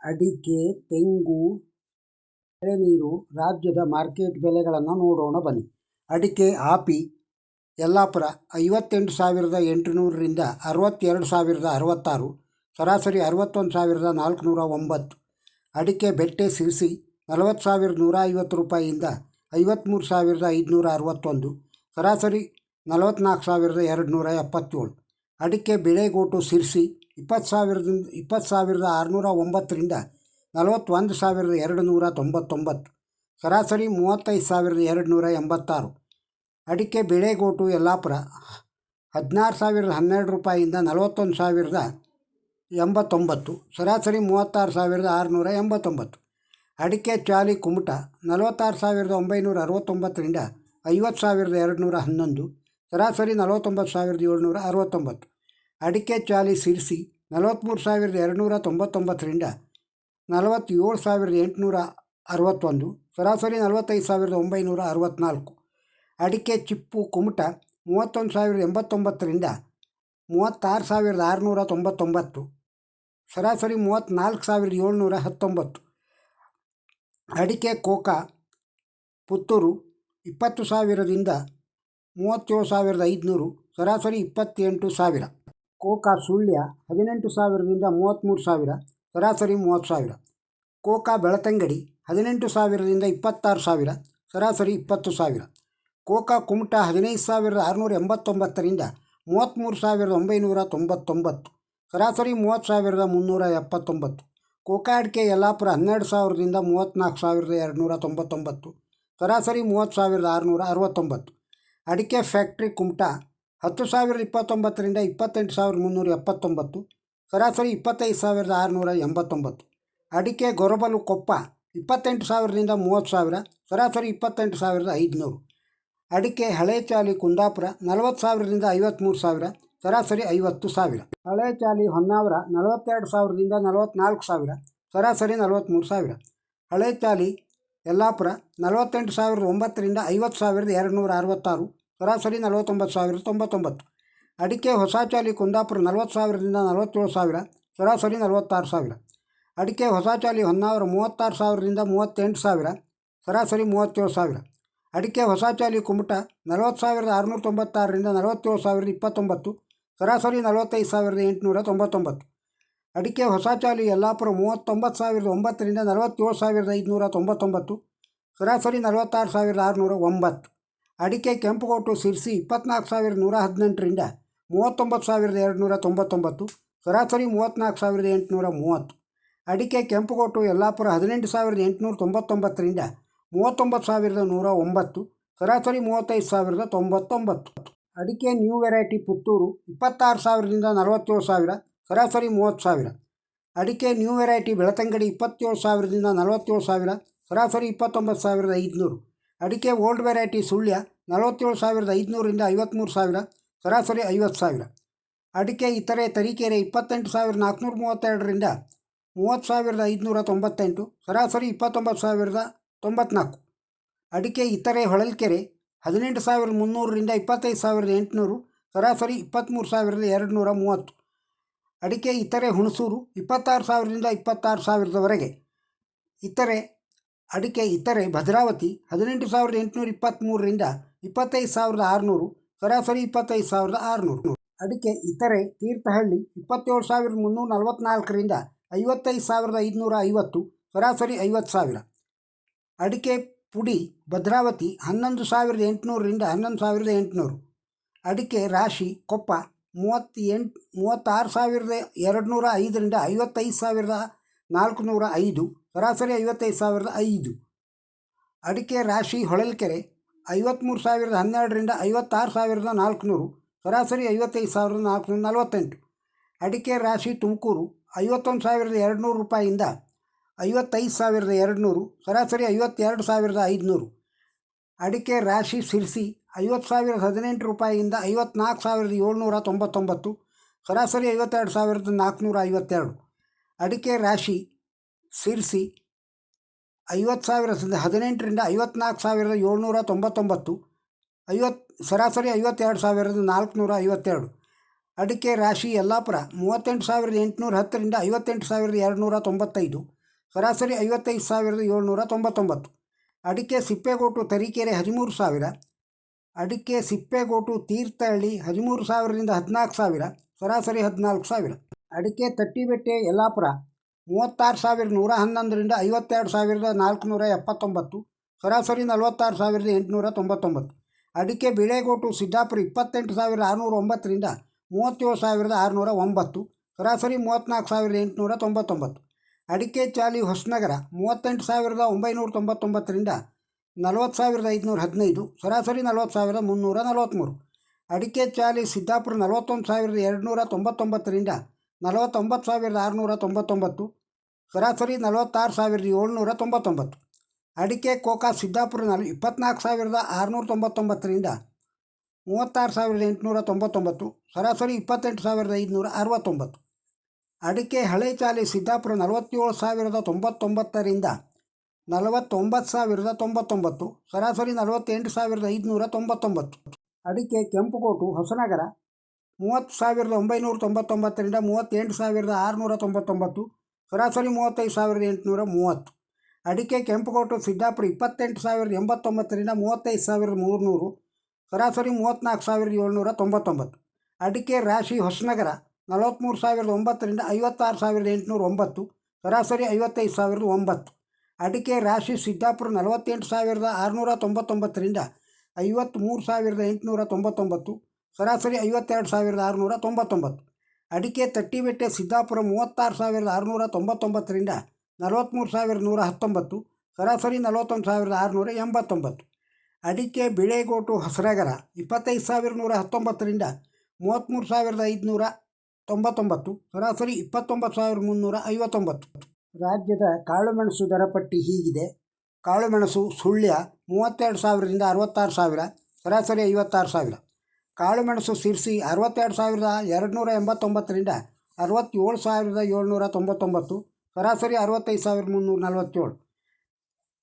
ಅಡಿಕೆ, ತೆಂಗು, ಎಳನೀರು ರಾಜ್ಯದ ಮಾರ್ಕೆಟ್ ಬೆಲೆಗಳನ್ನು ನೋಡೋಣ ಬನ್ನಿ. ಅಡಿಕೆ ಆಪಿ ಯಲ್ಲಾಪುರ 58,800ರಿಂದ 62,066, ಸರಾಸರಿ 61,409. ಅಡಿಕೆ ಬೆಟ್ಟೆ ಸಿರ್ಸಿ 40,150 ರೂಪಾಯಿಯಿಂದ 53,561, ಸರಾಸರಿ 44,277. ಅಡಿಕೆ ಬೆಳೆಗೋಟು ಸಿರ್ಸಿ 20,609ರಿಂದ 41,299, ಸರಾಸರಿ 35,286. ಅಡಿಕೆ ಬೆಳೆಗೋಟು ಯಲ್ಲಾಪುರ 16,012 ರೂಪಾಯಿಯಿಂದ 41,089, ಸರಾಸರಿ 36,689. ಅಡಿಕೆ ಚಾಲಿ ಕುಮಟ 46,969ರಿಂದ 50,211, ಸರಾಸರಿ 49,769. ಅಡಿಕೆ ಚಾಲಿ ಸಿರ್ಸಿ 43,299ರಿಂದ 47,861, ಸರಾಸರಿ 45,964. ಅಡಿಕೆ ಚಿಪ್ಪು ಕುಮಟ 31,089ರಿಂದ 36,699, ಸರಾಸರಿ 34,719. ಅಡಿಕೆ ಕೋಕಾ ಪುತ್ತೂರು 20,000ದಿಂದ 37,500, ಸರಾಸರಿ 28,000. ಕೋಕಾ ಸುಳ್ಯ 18,000ದಿಂದ 33,000, ಸರಾಸರಿ 30,000. ಕೋಕಾ ಬೆಳತಂಗಡಿ 18,000ದಿಂದ 26,000, ಸರಾಸರಿ 20,000. ಕೋಕಾ ಕುಮಟ 15,689ರಿಂದ 33,999, ಸರಾಸರಿ 30,379. ಕೋಕಾ ಅಡಿಕೆ ಯಲ್ಲಾಪುರ 12,000ರಿಂದ 34,299, ಸರಾಸರಿ 30,669. ಅಡಿಕೆ ಫ್ಯಾಕ್ಟ್ರಿ ಕುಮಟ 10,029ರಿಂದ 28,379, ಸರಾಸರಿ 25,689. ಅಡಿಕೆ ಗೊರಬಲು ಕೊಪ್ಪ 28,000ರಿಂದ 30,000, ಸರಾಸರಿ 28,500. ಅಡಿಕೆ ಹಳೆ ಚಾಲಿ ಕುಂದಾಪುರ 40,000ರಿಂದ 53,000, ಸರಾಸರಿ 50,000. ಹಳೆ ಚಾಲಿ ಹೊನ್ನಾವರ 42,000ರಿಂದ 44,000, ಸರಾಸರಿ 43,000. ಹಳೆ ಚಾಲಿ ಯಲ್ಲಾಪುರ 48,009ರಿಂದ 50,266, ಸರಾಸರಿ 49,099. ಅಡಿಕೆ ಹೊಸ ಚಾಲಿ ಕುಂದಾಪುರ 40,000ರಿಂದ 47,000, ಸರಾಸರಿ 46,000. ಅಡಿಕೆ ಹೊಸ ಚಾಲಿ ಹೊನ್ನಾವರ 36,000ರಿಂದ 38,000, ಸರಾಸರಿ 37,000. ಅಡಿಕೆ ಹೊಸ ಚಾಲಿ ಕುಮಟ 40,696ರಿಂದ 47,029, ಸರಾಸರಿ 45,899. ಅಡಿಕೆ ಹೊಸ ಚಾಲಿ ಯಲ್ಲಾಪುರ 39,009ರಿಂದ 47,599, ಸರಾಸರಿ 46,609. ಅಡಿಕೆ ಕೆಂಪುಗೋಟು ಸಿರ್ಸಿ 24,118ರಿಂದ 39,299, ಸರಾಸರಿ 34,830. ಅಡಿಕೆ ಕೆಂಪುಗೋಟು ಯಲ್ಲಾಪುರ 18,899ರಿಂದ 39,109, ಸರಾಸರಿ 35,099. ಅಡಿಕೆ ನ್ಯೂ ವೆರೈಟಿ ಪುತ್ತೂರು 26,000ರಿಂದ 47,000, ಸರಾಸರಿ 30,000. ಅಡಿಕೆ ನ್ಯೂ ವೆರೈಟಿ ಬೆಳತಂಗಡಿ 27,000ದಿಂದ 47,000, ಸರಾಸರಿ 29,500. ಅಡಿಕೆ ಓಲ್ಡ್ ವೆರೈಟಿ ಸುಳ್ಯ 47,500ರಿಂದ 53,000, ಸರಾಸರಿ 50,000. ಅಡಿಕೆ ಇತರೆ ತರೀಕೆರೆ 28,432ರಿಂದ 30,598, ಸರಾಸರಿ 29,094. ಅಡಿಕೆ ಇತರೆ ಹೊಳಲ್ಕೆರೆ 18,300ರಿಂದ 25,800, ಸರಾಸರಿ 23,230. ಅಡಿಕೆ ಇತರೆ ಹುಣಸೂರು 26,000ರಿಂದ 26,000ವರೆಗೆ. ಅಡಿಕೆ ಇತರೆ ಭದ್ರಾವತಿ 18,823ರಿಂದ 25,600, ಸರಾಸರಿ 25,600. ಅಡಿಕೆ ಇತರೆ ತೀರ್ಥಹಳ್ಳಿ 27,344ರಿಂದ 55,550, ಸರಾಸರಿ 50,000. ಅಡಿಕೆ ಪುಡಿ ಭದ್ರಾವತಿ 11,800ರಿಂದ 11,800. ಅಡಿಕೆ ರಾಶಿ ಕೊಪ್ಪ 36,205ರಿಂದ 55,405, ಸರಾಸರಿ 55,005. ಅಡಿಕೆ ರಾಶಿ ಹೊಳಲ್ಕೆರೆ 53,012ರಿಂದ 56,400, ಸರಾಸರಿ 55,448. ಅಡಿಕೆ ರಾಶಿ ತುಮಕೂರು 51,200 ರೂಪಾಯಿಯಿಂದ 55,200, ಸರಾಸರಿ 52,500. ಅಡಿಕೆ ರಾಶಿ ಸಿರ್ಸಿ 50,018 ರೂಪಾಯಿಯಿಂದ 54,799, ಸರಾಸರಿ 52,452. ಅಡಿಕೆ ರಾಶಿ ಸಿರ್ಸಿ 50,018ರಿಂದ 54,799, ಸರಾಸರಿ 52,452. ಅಡಿಕೆ ರಾಶಿ ಯಲ್ಲಾಪುರ 38,810ರಿಂದ 58,295, ಸರಾಸರಿ 55,799. ಅಡಿಕೆ ಸಿಪ್ಪೆಗೋಟು ತರೀಕೆರೆ 13,000, ಅಡಿಕೆ ಸಿಪ್ಪೆಗೋಟು ತೀರ್ಥಹಳ್ಳಿ 13,000ರಿಂದ 14,000, ಸರಾಸರಿ 14,000. ಅಡಿಕೆ ತಟ್ಟಿಬೆಟ್ಟೆ ಯಲ್ಲಾಪುರ 36,111ರಿಂದ 52,479, ಸರಾಸರಿ 46,899. ಅಡಿಕೆ ಬಿಳೆಗೋಟು ಸಿದ್ದಾಪುರ 28,609ರಿಂದ 37,609, ಸರಾಸರಿ 34,899. ಅಡಿಕೆ ಚಾಲಿ ಹೊಸನಗರ 38,999ರಿಂದ 40,515, ಸರಾಸರಿ 40,343. ಅಡಿಕೆ ಚಾಲಿ ಸಿದ್ದಾಪುರ 41,299ರಿಂದ 49,699, ಸರಾಸರಿ 46,799. ಅಡಿಕೆ ಕೋಕಾ ಸಿದ್ದಾಪುರ 24,699ರಿಂದ 36,899, ಸರಾಸರಿ 28,569. ಅಡಿಕೆ ಹಳೆ ಚಾಲಿ ಸಿದ್ದಾಪುರ 47,099ರಿಂದ 49,099, ಸರಾಸರಿ 48,599. ಅಡಿಕೆ ಕೆಂಪುಗೋಟು ಹೊಸನಗರ 30,999ರಿಂದ 38,699, ಸರಾಸರಿ 35,830. ಅಡಿಕೆ ಕೆಂಪುಗೋಟು ಸಿದ್ದಾಪುರ 28,089ರಿಂದ 35,300, ಸರಾಸರಿ 34,799. ಅಡಿಕೆ ರಾಶಿ ಹೊಸನಗರ 43,009ರಿಂದ 56,809, ಸರಾಸರಿ 55,009. ಅಡಿಕೆ ರಾಶಿ ಸಿದ್ದಾಪುರ 48,699ರಿಂದ 53,899, ಸರಾಸರಿ 52,699. ಅಡಿಕೆ ತಟ್ಟಿಬೆಟ್ಟೆ ಸಿದ್ದಾಪುರ 36,699ರಿಂದ 43,119, ಸರಾಸರಿ 41,689. ಅಡಿಕೆ ಬಿಳೆಗೋಟು ಹೊಸನಗರ 25,119ರಿಂದ 33,599, ಸರಾಸರಿ 29,359. ರಾಜ್ಯದ ಕಾಳುಮೆಣಸು ದರ ಪಟ್ಟಿ ಹೀಗಿದೆ. ಕಾಳುಮೆಣಸು ಸುಳ್ಯ 32,000ರಿಂದ 66,000, ಸರಾಸರಿ 56,000. ಕಾಳುಮೆಣಸು ಸಿರ್ಸಿ 62,289ರಿಂದ 67,799, ಸರಾಸರಿ 65,347.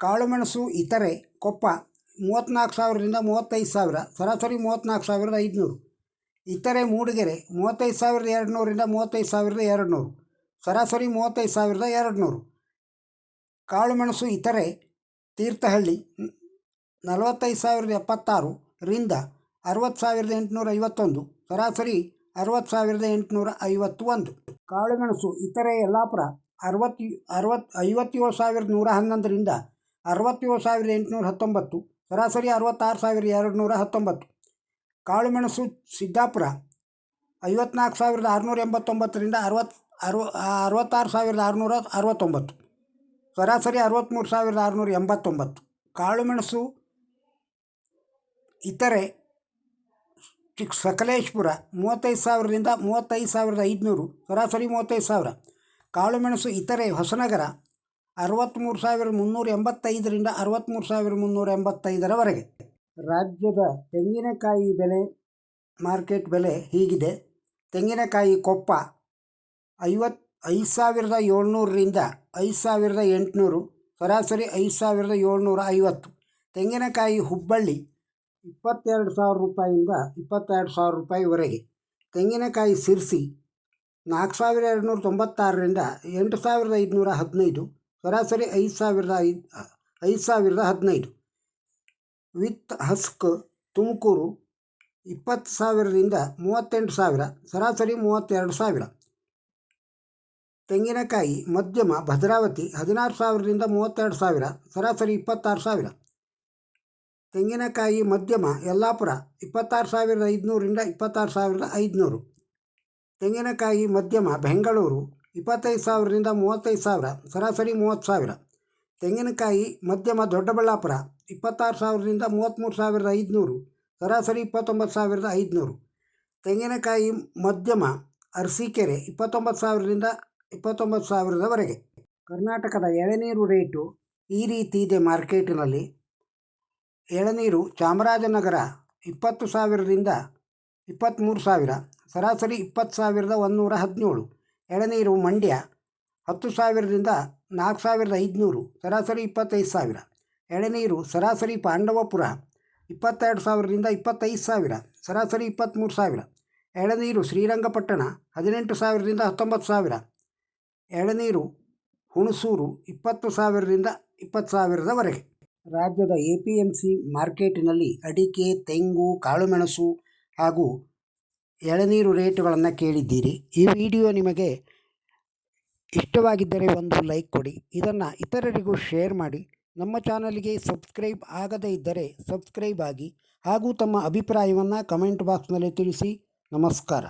ಕಾಳುಮೆಣಸು ಇತರೆ ಕೊಪ್ಪ 34,000ರಿಂದ 35,000, ಸರಾಸರಿ 34,500. ಇತರೆ ಮೂಡಿಗೆರೆ 35,200ರಿಂದ 35,200, ಸರಾಸರಿ 35,200. ಕಾಳುಮೆಣಸು ಇತರೆ ತೀರ್ಥಹಳ್ಳಿ 45,076ರಿಂದ 60,851, ಸರಾಸರಿ 60,851. ಕಾಳುಮೆಣಸು ಇತರೆ ಯಲ್ಲಾಪುರ 57,111ರಿಂದ 67,819, ಸರಾಸರಿ 66,219. ಕಾಳುಮೆಣಸು ಸಿದ್ದಾಪುರ 54,689ರಿಂದ 66,669, ಸರಾಸರಿ 63,689. ಕಾಳುಮೆಣಸು ಇತರೆ ಸಕಲೇಶಪುರ 35,000ರಿಂದ 35,500, ಸರಾಸರಿ 35,000. ಕಾಳುಮೆಣಸು ಇತರೆ ಹೊಸನಗರ 63,385ರಿಂದ 63,385ರವರೆಗೆ. ರಾಜ್ಯದ ತೆಂಗಿನಕಾಯಿ ಬೆಲೆ ಮಾರ್ಕೆಟ್ ಬೆಲೆ ಹೀಗಿದೆ. ತೆಂಗಿನಕಾಯಿ ಕೊಪ್ಪ 5,700ರಿಂದ 5,800, ಸರಾಸರಿ 5,750. ತೆಂಗಿನಕಾಯಿ ಹುಬ್ಬಳ್ಳಿ 22,000 ರೂಪಾಯಿಯಿಂದ 22,000 ರೂಪಾಯಿವರೆಗೆ. ತೆಂಗಿನಕಾಯಿ ಸಿರ್ಸಿ 4,296ರಿಂದ 8,515, ಸರಾಸರಿ 5,015. ವಿತ್ ಹಸ್ಕ್ ತುಮಕೂರು 20,000ರಿಂದ 38,000, ಸರಾಸರಿ 32,000. ತೆಂಗಿನಕಾಯಿ ಮಧ್ಯಮ ಭದ್ರಾವತಿ 16,000ರಿಂದ 32,000, ಸರಾಸರಿ 26,000. ತೆಂಗಿನಕಾಯಿ ಮಧ್ಯಮ ಯಲ್ಲಾಪುರ 26,500ರಿಂದ 26,500. ತೆಂಗಿನಕಾಯಿ ಮಧ್ಯಮ ಬೆಂಗಳೂರು 25,000ರಿಂದ 35,000, ಸರಾಸರಿ 30,000. ತೆಂಗಿನಕಾಯಿ ಮಧ್ಯಮ ದೊಡ್ಡಬಳ್ಳಾಪುರ 26,000ರಿಂದ 33,500, ಸರಾಸರಿ 29,500. ತೆಂಗಿನಕಾಯಿ ಮಧ್ಯಮ ಅರಸೀಕೆರೆ 29,000ರಿಂದ 29,000ರವರೆಗೆ. ಕರ್ನಾಟಕದ ಎಳನೀರು ರೇಟು ಈ ರೀತಿ ಇದೆ ಮಾರ್ಕೆಟಿನಲ್ಲಿ. ಎಳನೀರು ಚಾಮರಾಜನಗರ 20,000ರಿಂದ 23,000, ಸರಾಸರಿ 20,117. ಎಳನೀರು ಮಂಡ್ಯ 10,000ರಿಂದ 4,500, ಸರಾಸರಿ 25,000. ಎಳನೀರು ಸರಾಸರಿ ಪಾಂಡವಪುರ 22,000ರಿಂದ 25,000, ಸರಾಸರಿ 23,000. ಎಳನೀರು ಶ್ರೀರಂಗಪಟ್ಟಣ 18,000ರಿಂದ 19,000. ಎಳನೀರು ಹುಣಸೂರು 20,000ರಿಂದ 20,000ದವರೆಗೆ. ರಾಜ್ಯದ APMC ಮಾರ್ಕೆಟಿನಲ್ಲಿ ಅಡಿಕೆ, ತೆಂಗು, ಕಾಳುಮೆಣಸು ಹಾಗೂ ಎಳನೀರು ರೇಟುಗಳನ್ನು ಕೇಳಿದ್ದೀರಿ. ಈ ವಿಡಿಯೋ ನಿಮಗೆ ಇಷ್ಟವಾಗಿದ್ದರೆ ಒಂದು ಲೈಕ್ ಕೊಡಿ, ಇದನ್ನು ಇತರರಿಗೂ ಶೇರ್ ಮಾಡಿ. ನಮ್ಮ ಚಾನಲ್ಗೆ ಸಬ್ಸ್ಕ್ರೈಬ್ ಆಗದೇ ಇದ್ದರೆ ಸಬ್ಸ್ಕ್ರೈಬ್ ಆಗಿ ಹಾಗೂ ತಮ್ಮ ಅಭಿಪ್ರಾಯವನ್ನು ಕಮೆಂಟ್ ಬಾಕ್ಸ್ನಲ್ಲಿ ತಿಳಿಸಿ. ನಮಸ್ಕಾರ.